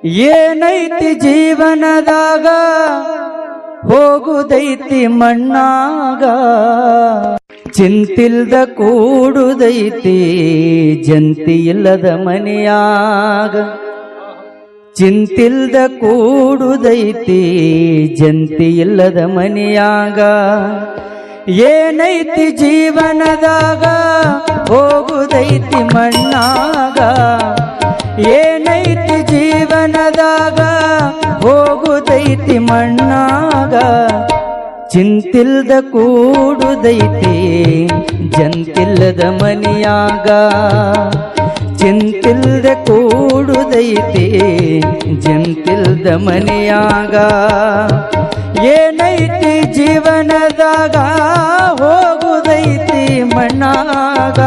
ಏನೈತಿ ಜೀವನದಾಗ ಹೋಗುದೈತಿ ಮಣ್ಣಾಗ, ಚಿಂತಿಲ್ದ ಕೂಡುದೈತಿ ಜಂತಿ ಇಲ್ಲದ ಮನೆಯಾಗ. ಚಿಂತಿಲ್ದ ಕೂಡುದೈತಿ ಜಂತಿ ಇಲ್ಲದ ಮನೆಯಾಗ. ಏನೈತಿ ಜೀವನದಾಗ ಹೋಗುದೈತಿ ಮಣ್ಣಾಗ. ಏನೈತಿ ಜೀವನದಾಗ ಹೋಗುದೈತಿ ಮಣ್ಣಾಗ. ಚಿಂತಿಲ್ದ ಕೂಡುದೈತಿ ಜಂತಿಲ್ಲದ ಮನೆಯಾಗ. ಚಿಂತಿಲ್ದ ಕೂಡುದೈತಿ ಜಂತಿಲ್ದ ಮನೆಯಾಗ. ಏನೈತಿ ಜೀವನದಾಗ ಹೋಗುದೈತಿ ಮಣ್ಣಾಗ.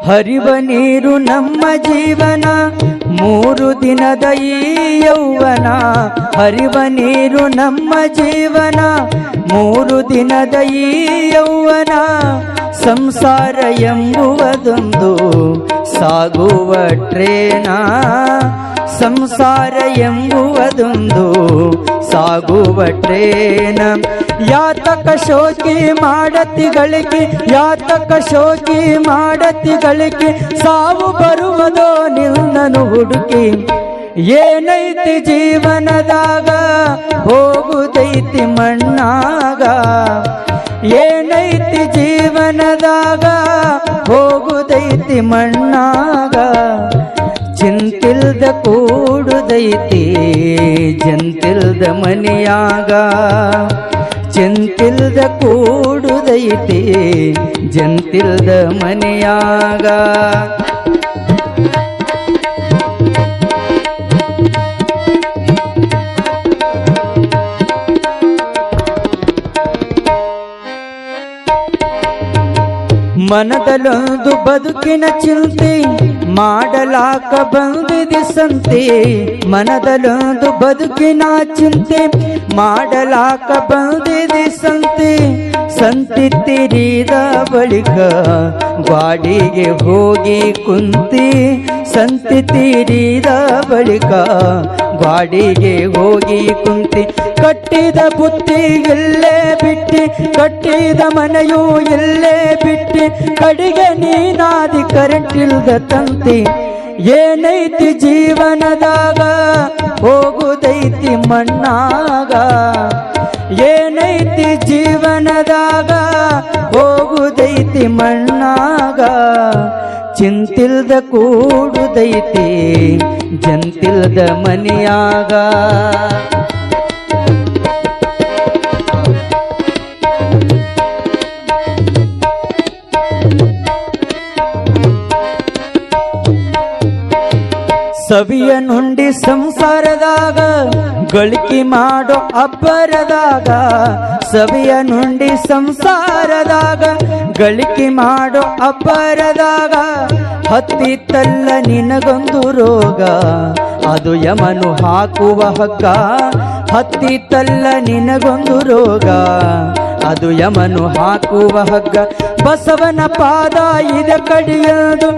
ಹರಿವ ನೀರು ನಮ್ಮ ಜೀವನ, 3 ದಿನದ ಈ ಯೌವನ. ಹರಿವ ನೀರು ನಮ್ಮ ಜೀವನ, 3 ದಿನದ ಈ ಯೌವನ. ಸಂಸಾರ ಎಂಬುವುದೊಂದು ಸಾಗುವ ಟ್ರೇನ. ಸಂಸಾರ ಎಂಬುವುದೊಂದು ಸಾಗುವ ಟ್ರೇನ. ಯಾತಕ ಶೋಕಿ ಮಾಡತಿಗಳಿಗೆ, ಯಾತಕ ಶೋಕಿ ಮಾಡತಿಗಳಿಗೆ. ಸಾವು ಬರುವುದೋ ನಿನ್ನನು ಹುಡುಕಿ. ಏನೈತಿ ಜೀವನದಾಗ ಹೋಗುದೈತಿ ಮಣ್ಣಾಗ. ಏನೈತಿ ಜೀವನದಾಗ ಹೋಗುದೈತಿ ಮಣ್ಣಾಗ. ಚಿಂತಿಲ್ದ ಕೂಡುದೈತಿ ಜಂತಿಲ್ದ ಮನೆಯಾಗ. ಚಿಂತಿಲ್ದ ಕೂಡುದೈತಿ ಜಂತಿಲ್ದ ಮನೆಯಾಗ. ಮನದಲ್ಲೊಂದು ಬದುಕಿನ ಚಿಂತೆ ಮಾಡಲಾಕ ಬಂದಿದೆ ಸಂತೆ. ಮನದಲ್ಲೊಂದು ಬದುಕಿನ ಚಿಂತೆ ಮಾಡಲಾಕ ಬಂದಿದೆ ಸಂತೆ. ಸಂತೆ ತಿರಿದ ಬಳಿಕ ಗಾಡಿಗೆ ಹೋಗಿ ಕುಂತಿ. ಸಂತೆ ತಿರಿದ ಬಳಿಕ ಗಾಡಿಗೆ ಹೋಗಿ ಕುಂತಿ. ಕಟ್ಟಿದ ಬುತ್ತಿ ಇಲ್ಲೇ ಬಿಟ್ಟಿ, ಕಟ್ಟಿದ ಮನೆಯೂ ಇಲ್ಲೇ ಬಿಟ್ಟಿ. ಕಡೆಗೆ ನೀನಾದಿ ಕರೆಂಟ್ ಇಲ್ದ ತಂತಿ. ಏನೈತಿ ಜೀವನದಾಗ ಹೋಗುದೈತಿ ಮಣ್ಣಾಗ. ಏನೈತಿ ಜೀವನದಾಗ ಹೋಗುದೈತಿ ಮಣ್ಣಾಗ. ಚಿಂತಿಲ್ದ ಕೂಡುದೈತಿ ಜಂತಿಲ್ದ ಮನೆಯಾಗ. ಸವಿಯ ನುಂಡಿ ಸಂಸಾರದಾಗ ಗಳಿಕೆ ಮಾಡೋ ಅಬ್ಬರದಾಗ. ಸವಿಯ ನುಂಡಿ ಸಂಸಾರದಾಗ ಗಳಿಕೆ ಮಾಡೋ ಅಬ್ಬರದಾಗ. ಹತ್ತಿತ್ತಲ್ಲ ನಿನಗೊಂದು ರೋಗ, ಅದು ಯಮನು ಹಾಕುವ ಹಗ್ಗ. ಹತ್ತಿತ್ತಲ್ಲ ನಿನಗೊಂದು ರೋಗ, ಅದು ಯಮನು ಹಾಕುವ ಹಗ್ಗ. ಬಸವನ ಪಾದ ಇದ ಕಡಿಯದು